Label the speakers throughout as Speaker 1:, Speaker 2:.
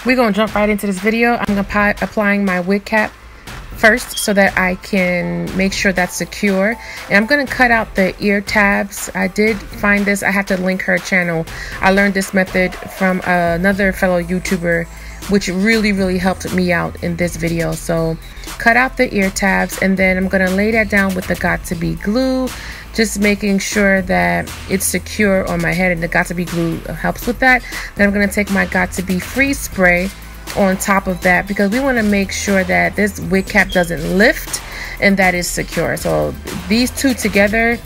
Speaker 1: We're going to jump right into this video. I'm going to be applying my wig cap first so that I can make sure that's secure. And I'm going to cut out the ear tabs. I did find this. I have to link her channel. I learned this method from another fellow YouTuber, which really helped me out in this video. So cut out the ear tabs, and then I'm going to lay that down with the Got2b glue, just making sure that it's secure on my head, and the Got2b glue helps with that. Then I'm going to take my Got2b freeze spray on top of that, because we want to make sure that this wig cap doesn't lift and that is secure. So these two together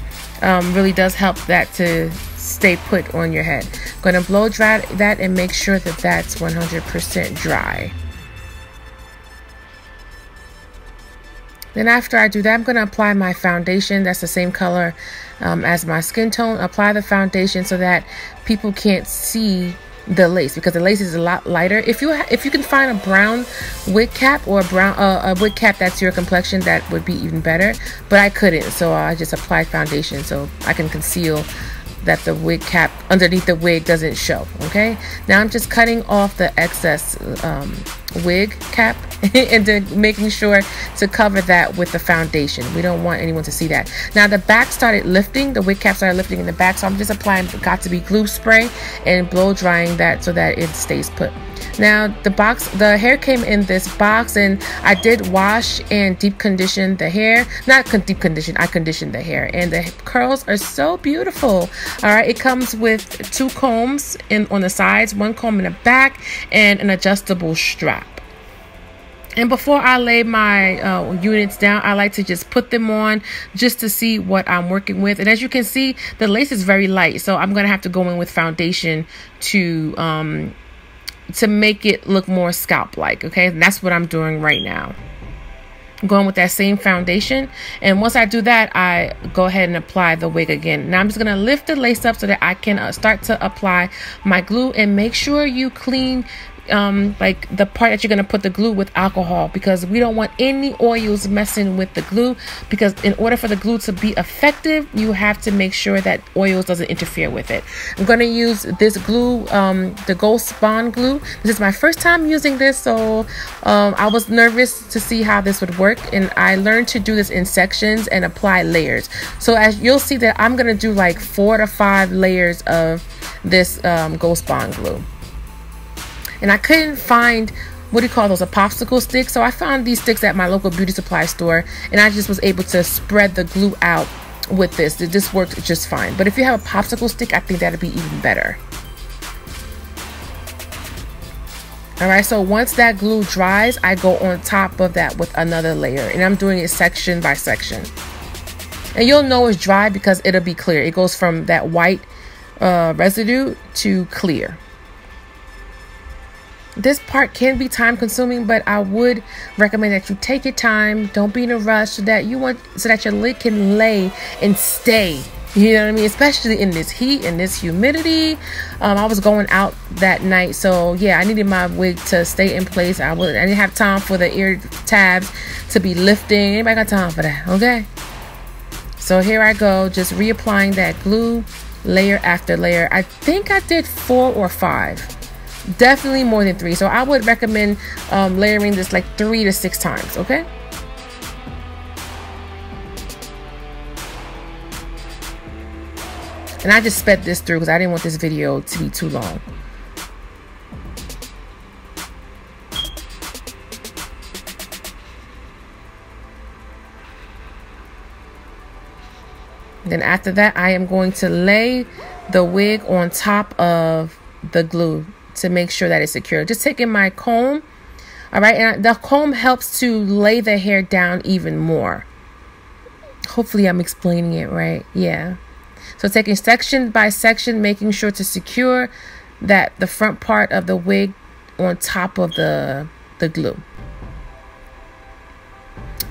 Speaker 1: really does help that to stay put on your head. I'm going to blow dry that and make sure that that's 100% dry. Then after I do that, I'm going to apply my foundation. That's the same color as my skin tone. Apply the foundation so that people can't see the lace, because the lace is a lot lighter. If you can find a brown wig cap or a wig cap that's your complexion, that would be even better. But I couldn't, so I just applied foundation so I can conceal that the wig cap underneath the wig doesn't show. Okay, now I'm just cutting off the excess wig cap and then making sure to cover that with the foundation. We don't want anyone to see that. Now the back started lifting, the wig cap started lifting in the back, so I'm just applying Got2b glue spray and blow drying that so that it stays put. Now the hair came in this box, and I did wash and deep condition the hair. Not deep condition, I conditioned the hair, and the curls are so beautiful. All right, it comes with 2 combs on the sides, 1 comb in the back, and an adjustable strap. And before I lay my units down, I like to just put them on just to see what I'm working with. And as you can see, the lace is very light, so I'm gonna have to go in with foundation to make it look more scalp-like. Okay, and that's what I'm doing right now. I'm going with that same foundation, and once I do that, I go ahead and apply the wig again. Now I'm just gonna lift the lace up so that I can start to apply my glue, and make sure you clean like the part that you're going to put the glue with alcohol, because we don't want any oils messing with the glue, because in order for the glue to be effective, you have to make sure that oils doesn't interfere with it. I'm going to use this glue, the Gold Spawn glue. This is my first time using this, so I was nervous to see how this would work, and I learned to do this in sections and apply layers. So as you'll see that I'm going to do like 4 to 5 layers of this Gold Spawn glue. And I couldn't find, what do you call those, a popsicle stick. So I found these sticks at my local beauty supply store, and I just was able to spread the glue out with this. This worked just fine. But if you have a popsicle stick, I think that'd be even better. All right, so once that glue dries, I go on top of that with another layer, and I'm doing it section by section. And you'll know it's dry because it'll be clear. It goes from that white residue to clear. This part can be time consuming, but I would recommend that you take your time. Don't be in a rush, so that your lid can lay and stay. You know what I mean? Especially in this heat and this humidity. I was going out that night, so yeah, I needed my wig to stay in place. I didn't have time for the ear tabs to be lifting. Anybody got time for that? Okay. So here I go, just reapplying that glue layer after layer. I think I did 4 or 5. Definitely more than 3. So I would recommend layering this like 3 to 6 times. Okay. And I just sped this through because I didn't want this video to be too long. Then after that, I am going to lay the wig on top of the glue to make sure that it's secure. Just taking my comb, all right, and the comb helps to lay the hair down even more. Hopefully I'm explaining it right. Yeah. So taking section by section, making sure to secure that the front part of the wig on top of the glue.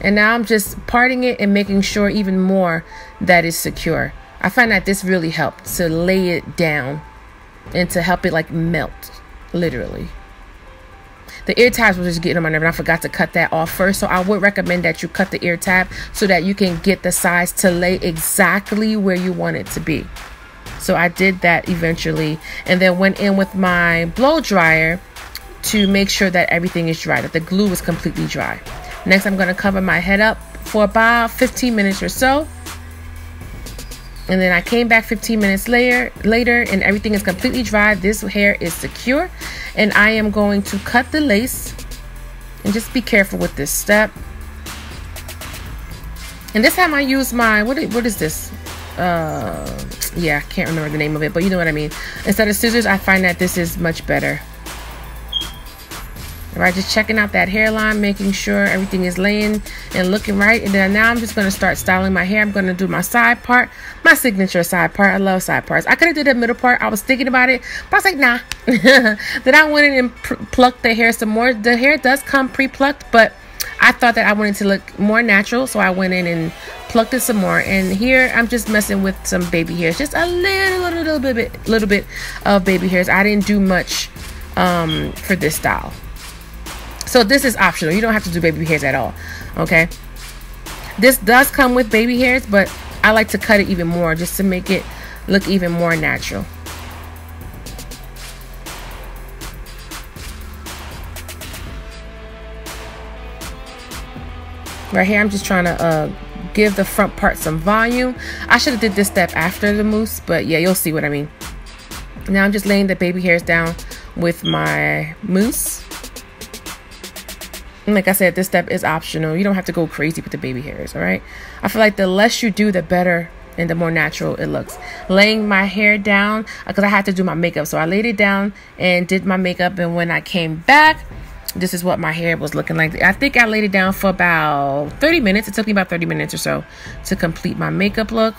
Speaker 1: And now I'm just parting it and making sure even more that it's secure. I find that this really helps to lay it down and to help it like melt, literally. The ear tabs were just getting on my nerve, and I forgot to cut that off first. So I would recommend that you cut the ear tab so that you can get the size to lay exactly where you want it to be. So I did that eventually, and then went in with my blow dryer to make sure that everything is dry, that the glue is completely dry. Next, I'm going to cover my head up for about 15 minutes or so. And then I came back 15 minutes later and everything is completely dry. This hair is secure. And I am going to cut the lace. And just be careful with this step. And this time I use my, what is this? Yeah, I can't remember the name of it, but you know what I mean. Instead of scissors, I find that this is much better. All right, just checking out that hairline, making sure everything is laying and looking right. And then now I'm just going to start styling my hair. I'm going to do my side part, my signature side part. I love side parts. I could have did the middle part. I was thinking about it, but I was like, nah. Then I went in and plucked the hair some more. The hair does come pre-plucked, but I thought that I wanted to look more natural, so I went in and plucked it some more. And here I'm just messing with some baby hairs, just a little bit of baby hairs. I didn't do much for this style. So this is optional. You don't have to do baby hairs at all, okay? This does come with baby hairs, but I like to cut it even more just to make it look even more natural. Right here, I'm just trying to give the front part some volume. I should have did this step after the mousse, but yeah, you'll see what I mean. Now I'm just laying the baby hairs down with my mousse. And like I said, this step is optional. You don't have to go crazy with the baby hairs, all right? I feel like the less you do, the better and the more natural it looks. Laying my hair down, because I had to do my makeup. So I laid it down and did my makeup. And when I came back, this is what my hair was looking like. I think I laid it down for about 30 minutes. It took me about 30 minutes or so to complete my makeup look.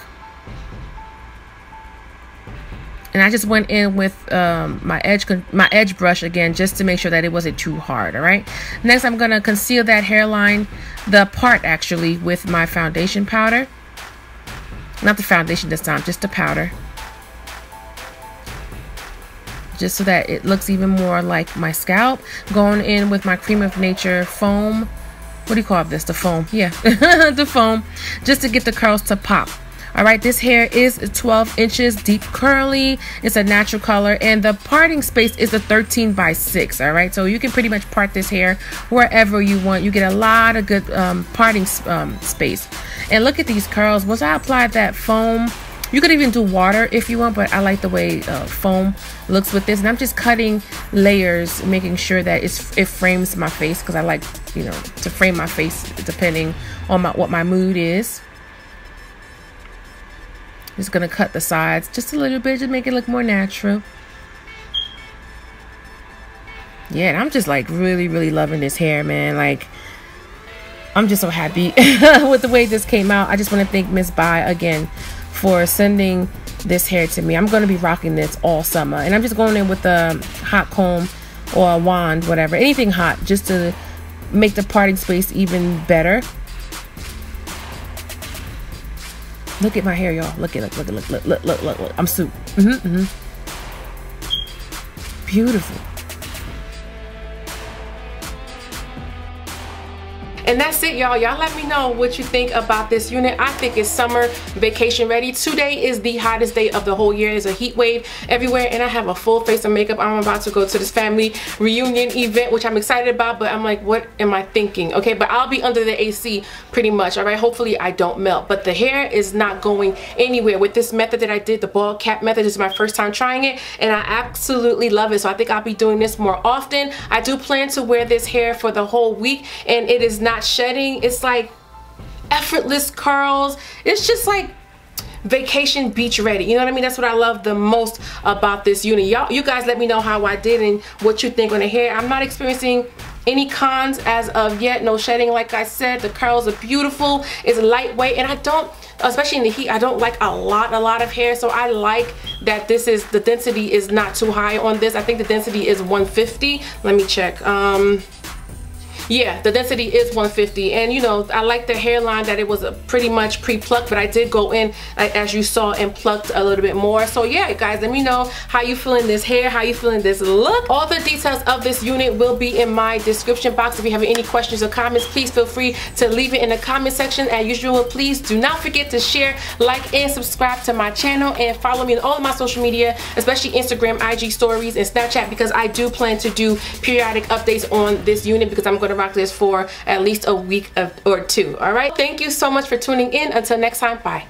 Speaker 1: And I just went in with my edge brush again, just to make sure that it wasn't too hard, all right? Next, I'm going to conceal that hairline, the part actually, with my foundation powder. Not the foundation this time, just the powder. Just so that it looks even more like my scalp. Going in with my Cream of Nature foam. What do you call this? The foam. Yeah, the foam. Just to get the curls to pop. All right, this hair is 12 inches deep curly. It's a natural color, and the parting space is a 13×6. All right, so you can pretty much part this hair wherever you want. You get a lot of good parting space. And look at these curls. Once I applied that foam, you could even do water if you want, but I like the way foam looks with this. And I'm just cutting layers, making sure that it frames my face, because I like, you know, to frame my face depending on what my mood is. Just gonna cut the sides just a little bit to make it look more natural. Yeah, and I'm just like really loving this hair, man. Like, I'm just so happy with the way this came out. I just want to thank Msbuy again for sending this hair to me. I'm going to be rocking this all summer, and I'm just going in with a hot comb or a wand, whatever, anything hot, just to make the parting space even better. Look at my hair, y'all. Look. I'm soup. Beautiful. And that's it, y'all. Y'all let me know what you think about this unit. I think it's summer vacation ready. Today is the hottest day of the whole year. There's a heat wave everywhere, and I have a full face of makeup. I'm about to go to this family reunion event, which I'm excited about, but I'm like, what am I thinking? Okay, but I'll be under the AC pretty much, all right? Hopefully I don't melt, but the hair is not going anywhere. With this method that I did, the ball cap method, this is my first time trying it, and I absolutely love it. So I think I'll be doing this more often. I do plan to wear this hair for the whole week, and it is not shedding. It's like effortless curls. It's just like vacation beach ready. You know what I mean? That's what I love the most about this unit. You guys let me know how I did and what you think on the hair. I'm not experiencing any cons as of yet. No shedding, like I said. The curls are beautiful. It's lightweight, and I don't, especially in the heat, I don't like a lot of hair. So I like that this is, the density is not too high on this. I think the density is 150. Let me check.
Speaker 2: yeah, the density is 150. And you know, I like the hairline that it was a pretty much pre-plucked, but I did go in, as you saw, and plucked a little bit more. So yeah, guys, let me know how you feeling this hair, how you feeling this look. All the details of this unit will be in my description box. If you have any questions or comments, please feel free to leave it in the comment section. As usual, please do not forget to share, like, and subscribe to my channel, and follow me on all of my social media, especially Instagram, IG stories, and Snapchat, because I do plan to do periodic updates on this unit, because I'm going to rock this for at least a week or two. All right, thank you so much for tuning in. Until next time, bye.